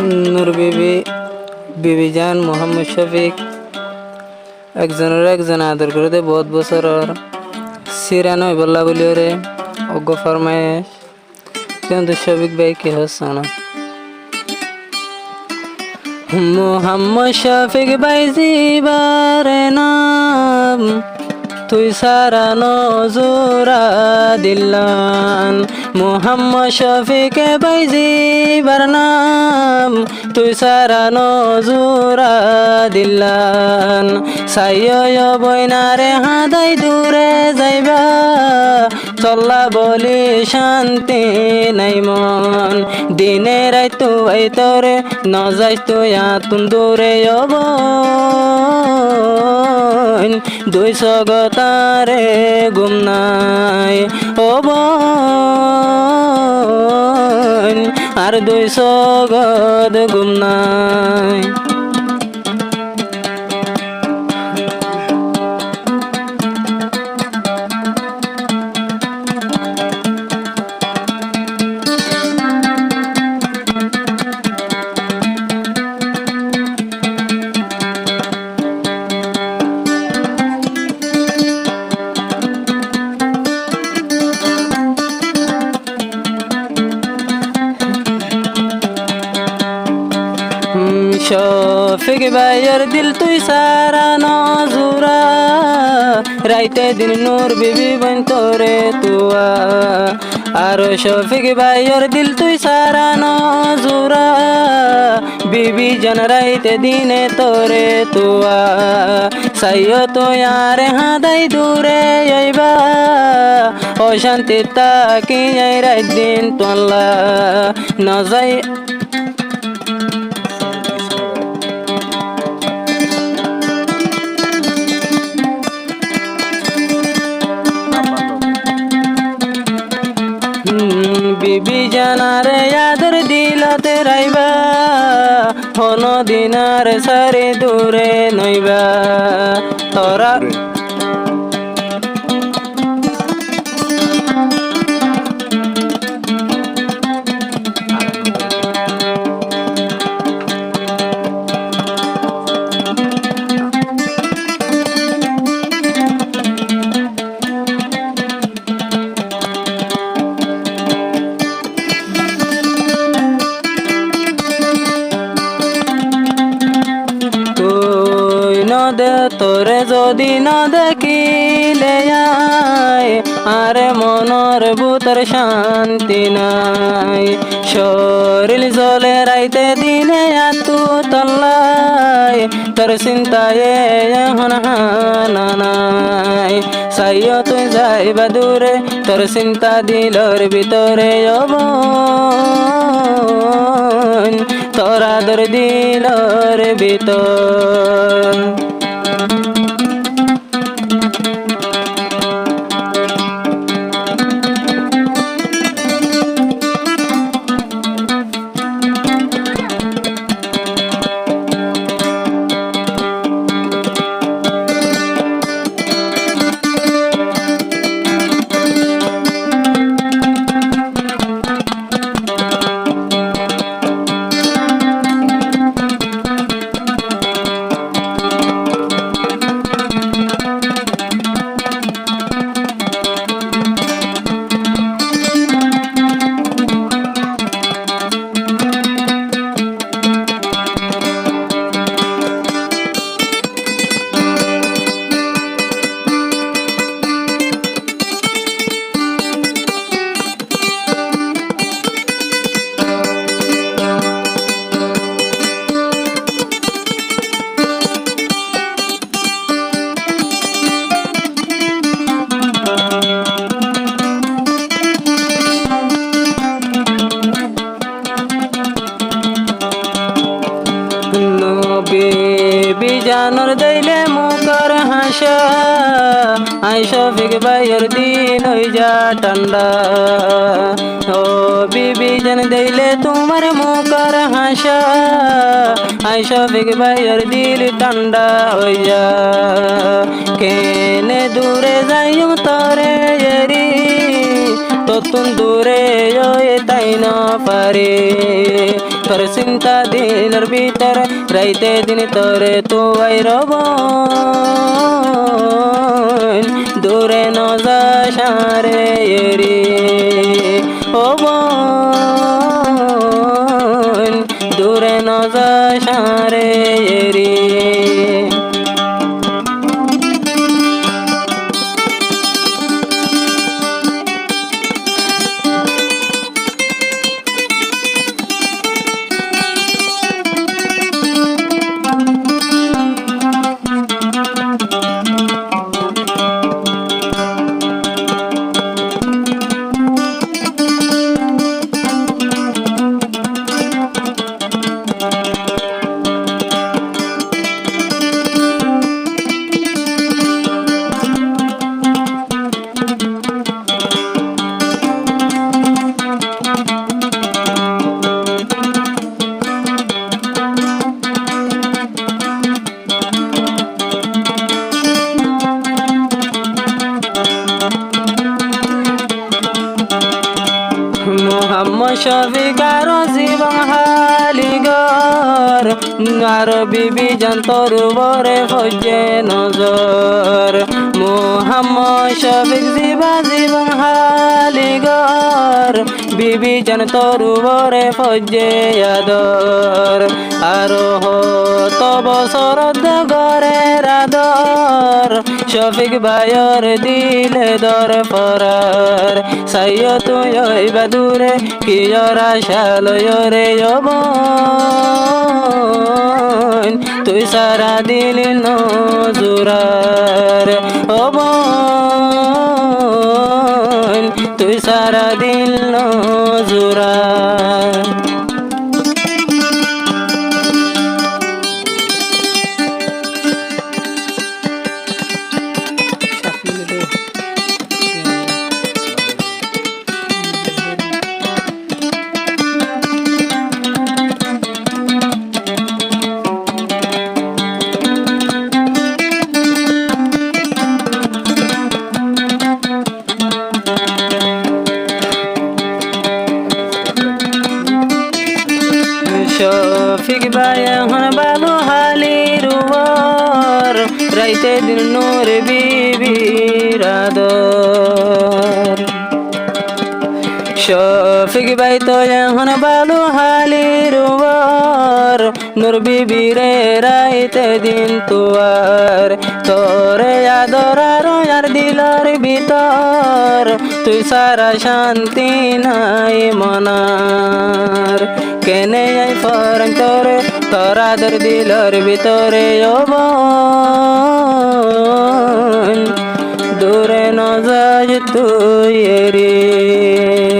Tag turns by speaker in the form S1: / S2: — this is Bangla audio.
S1: নূর বিবি, বিবি জান মোহাম্মদ শফিক একজন আদর করে দে বহুত বছরর সিরানয় বল্লা বলি রে অজ্ঞ ফরমায়েশ কিন্তু শফিক ভাই কি হচ্ছে না মোহাম্মদ শফিক ভাই জিবার নাম তুই সারা নজুরা দিল্লান মোহাম্মদ শফিক ভাই জিবার নাম তুই সারা নজুরা দিল্লান সাইয় বইনারে হাদাই দূরে যাইবা চল্লা বলি শান্তি নাই মন দিনে রাইতো এই তোরে ন যাই তুই আতুন দূরে দুই সগতারে গুম নাই আর দুই সগত গুম নাই শফিক ভাইয়ের দিল তুই সারা নজুরা রাইতে দিন নূর বিবি বন তোরে তুয়া আর শফিক ভাইয়ের দিল তুই সারা নজুরা বিবি জন রাইতে দিনে তোরে তুয়া সাইয় তো আর হাদাই দূরে আইবা অশান্তি তাকি রাত দিন তোলা ন যাই বিবি জানারে আদর দিলতে রাইবা হন দিনার সারে দূরে নইবা তোরা তোরে যদি ন দেখিলে আরে মনর বুতর শান্তি নাই শরীর জলে রাইতে দিনে আতু তল্লাই তোর চিন্তায় এখন হানা নাই সাইয় তুই যাইবা দূরে তোর চিন্তা দিলর ভিতরে তোর আদর দিলর ভিতর বিবি জানর দইলে মুখর হাসা আই শফিক ভাইয়ের দিন হই যা ঠান্ডা ও বিবি জান দইলে তোমার মুখর হাসা আই শফিক ভাইয়ের দিল ঠান্ডা হই যা কেনে দূরে যাইম তরে এরি ততুন দূরে তাই না পারে তোর চিন্তা দিলের ভিতরে রাইতে দিন তোরে তুই রব দূরে ন যাস রে এরি ও বোন দূরে ন যাস রে এরি মোহাম্মদ শফিকার জীবন হালিগর আর বিবি জান্তর বরে ফজে নজর মোহাম্মদ শফিক জীবন হালিগর বিবি জান্তর বরে ফজে আদর আর তব শরদ গরে রাদর শফিক ভাইয়র দিলে দর ফরার সাইয় তুই বাদুরে কিয়র আশালয় রে বোন তুই সারা দিল নজুরার ও বোন তুই সারা দিল নজুরার শফিক ভাই এখন বালু হালির উপর রাইতে দিন নূর বিবির আদর শফিক ভাই তো এখন বালু হালির উপর নূর বিবিরে রাইতে দিন তুয়ার তোরে আদর আর দিলর ভিতর তুই সারা শান্তি নাই মনার কেনে আই ফরম তোরে তোর আদর দিলর ভিতরে ও বোন দূরে ন যাস তুই রে